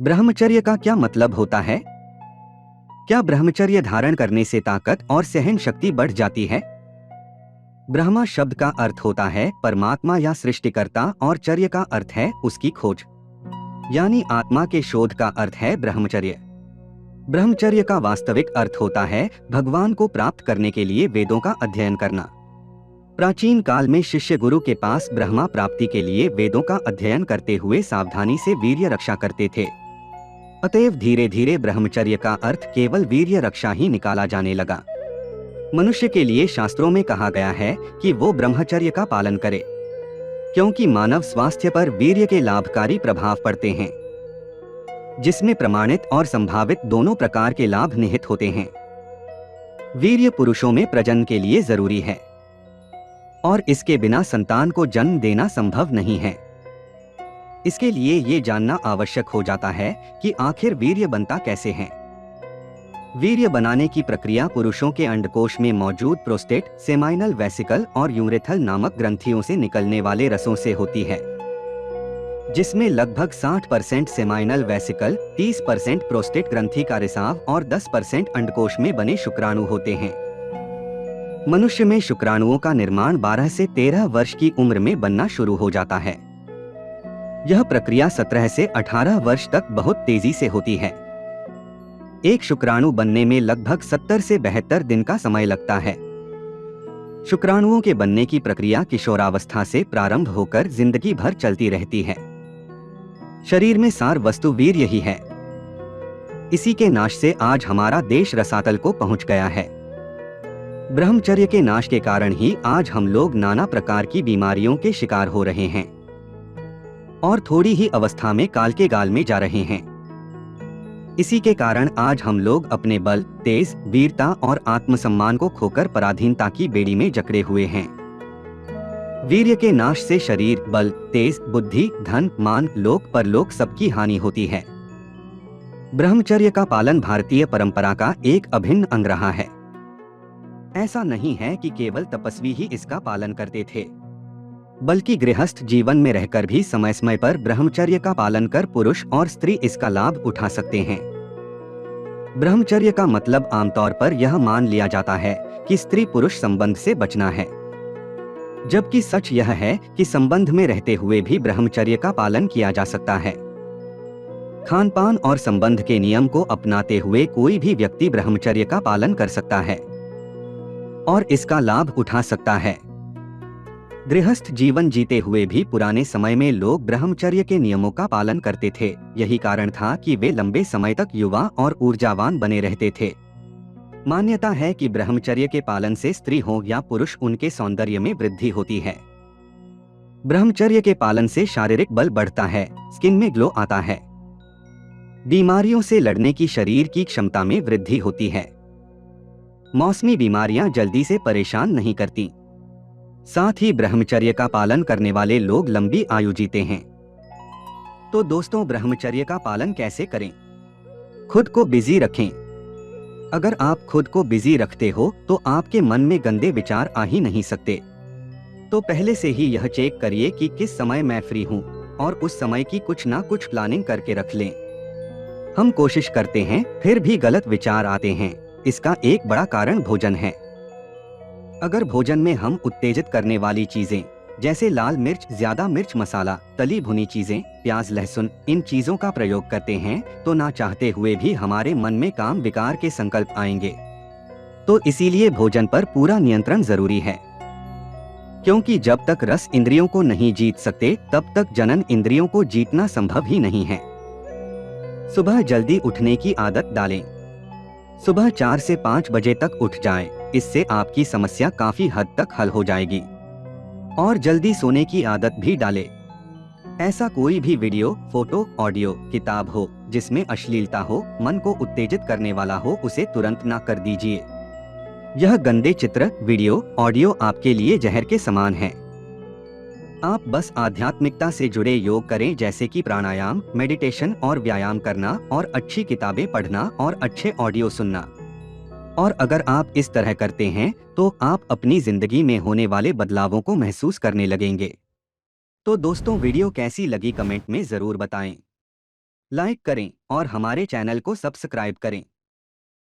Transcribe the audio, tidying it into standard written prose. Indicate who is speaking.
Speaker 1: ब्रह्मचर्य का क्या मतलब होता है? क्या ब्रह्मचर्य धारण करने से ताकत और सहन शक्ति बढ़ जाती है? ब्रह्मा शब्द का अर्थ होता है परमात्मा या सृष्टिकर्ता और चर्य का अर्थ है उसकी खोज, यानी आत्मा के शोध का अर्थ है ब्रह्मचर्य। ब्रह्मचर्य का वास्तविक अर्थ होता है भगवान को प्राप्त करने के लिए वेदों का अध्ययन करना। प्राचीन काल में शिष्य गुरु के पास ब्रह्मा प्राप्ति के लिए वेदों का अध्ययन करते हुए सावधानी से वीर्य रक्षा करते थे। अतएव धीरे धीरे ब्रह्मचर्य का अर्थ केवल वीर्य रक्षा ही निकाला जाने लगा। मनुष्य के लिए शास्त्रों में कहा गया है कि वो ब्रह्मचर्य का पालन करे, क्योंकि मानव स्वास्थ्य पर वीर्य के लाभकारी प्रभाव पड़ते हैं, जिसमें प्रमाणित और संभावित दोनों प्रकार के लाभ निहित होते हैं। वीर्य पुरुषों में प्रजनन के लिए जरूरी है और इसके बिना संतान को जन्म देना संभव नहीं है। इसके लिए ये जानना आवश्यक हो जाता है कि आखिर वीर्य बनता कैसे है। वीर्य बनाने की प्रक्रिया पुरुषों के अंडकोश में मौजूद प्रोस्टेट, सेमाइनल वेसिकल और यूरेथल नामक ग्रंथियों से निकलने वाले रसों से होती है, जिसमें लगभग 60% सेमाइनल वेसिकल, 30% प्रोस्टेट ग्रंथि का रिसाव और 10% अंडकोश में बने शुक्राणु होते हैं। मनुष्य में शुक्राणुओं का निर्माण 12 से 13 वर्ष की उम्र में बनना शुरू हो जाता है। यह प्रक्रिया 17 से 18 वर्ष तक बहुत तेजी से होती है। एक शुक्राणु बनने में लगभग 70 से 72 दिन का समय लगता है। शुक्राणुओं के बनने की प्रक्रिया किशोरावस्था से प्रारंभ होकर जिंदगी भर चलती रहती है। शरीर में सार वस्तु वीर्य ही है। इसी के नाश से आज हमारा देश रसातल को पहुंच गया है। ब्रह्मचर्य के नाश के कारण ही आज हम लोग नाना प्रकार की बीमारियों के शिकार हो रहे हैं और थोड़ी ही अवस्था में काल के गाल में जा रहे हैं। इसी के कारण आज हम लोग अपने बल, तेज, वीरता और आत्मसम्मान को खोकर पराधीनता की बेड़ी में जकड़े हुए हैं। वीर्य के नाश से शरीर, बल, तेज, बुद्धि, धन, मान, लोक परलोक सबकी हानि होती है। ब्रह्मचर्य का पालन भारतीय परंपरा का एक अभिन्न अंग रहा है। ऐसा नहीं है कि केवल तपस्वी ही इसका पालन करते थे, बल्कि गृहस्थ जीवन में रहकर भी समय समय पर ब्रह्मचर्य का पालन कर पुरुष और स्त्री इसका लाभ उठा सकते हैं। ब्रह्मचर्य का मतलब आमतौर पर यह मान लिया जाता है कि स्त्री पुरुष संबंध से बचना है, जबकि सच यह है कि संबंध में रहते हुए भी ब्रह्मचर्य का पालन किया जा सकता है। खान पान और संबंध के नियम को अपनाते हुए कोई भी व्यक्ति ब्रह्मचर्य का पालन कर सकता है और इसका लाभ उठा सकता है। गृहस्थ जीवन जीते हुए भी पुराने समय में लोग ब्रह्मचर्य के नियमों का पालन करते थे। यही कारण था कि वे लंबे समय तक युवा और ऊर्जावान बने रहते थे। मान्यता है कि ब्रह्मचर्य के पालन से स्त्री हो या पुरुष, उनके सौंदर्य में वृद्धि होती है। ब्रह्मचर्य के पालन से शारीरिक बल बढ़ता है, स्किन में ग्लो आता है, बीमारियों से लड़ने की शरीर की क्षमता में वृद्धि होती है, मौसमी बीमारियां जल्दी से परेशान नहीं करती। साथ ही ब्रह्मचर्य का पालन करने वाले लोग लंबी आयु जीते हैं। तो दोस्तों, ब्रह्मचर्य का पालन कैसे करें? खुद को बिजी रखें। अगर आप खुद को बिजी रखते हो तो आपके मन में गंदे विचार आ ही नहीं सकते। तो पहले से ही यह चेक करिए कि किस समय मैं फ्री हूँ और उस समय की कुछ ना कुछ प्लानिंग करके रख लें। हम कोशिश करते हैं फिर भी गलत विचार आते हैं। इसका एक बड़ा कारण भोजन है। अगर भोजन में हम उत्तेजित करने वाली चीजें जैसे लाल मिर्च, ज्यादा मिर्च मसाला, तली भुनी चीजें, प्याज, लहसुन, इन चीजों का प्रयोग करते हैं तो ना चाहते हुए भी हमारे मन में काम विकार के संकल्प आएंगे। तो इसीलिए भोजन पर पूरा नियंत्रण जरूरी है, क्योंकि जब तक रस इंद्रियों को नहीं जीत सकते तब तक जनन इंद्रियों को जीतना संभव ही नहीं है। सुबह जल्दी उठने की आदत डालें। सुबह 4 से 5 बजे तक उठ जाएं। इससे आपकी समस्या काफी हद तक हल हो जाएगी। और जल्दी सोने की आदत भी डालें। ऐसा कोई भी वीडियो, फोटो, ऑडियो, किताब हो जिसमें अश्लीलता हो, मन को उत्तेजित करने वाला हो, उसे तुरंत ना कर दीजिए। यह गंदे चित्र, वीडियो, ऑडियो आपके लिए जहर के समान है। आप बस आध्यात्मिकता से जुड़े योग करें, जैसे कि प्राणायाम, मेडिटेशन और व्यायाम करना, और अच्छी किताबें पढ़ना और अच्छे ऑडियो सुनना। और अगर आप इस तरह करते हैं तो आप अपनी जिंदगी में होने वाले बदलावों को महसूस करने लगेंगे। तो दोस्तों, वीडियो कैसी लगी कमेंट में जरूर बताएं। लाइक करें और हमारे चैनल को सब्सक्राइब करें।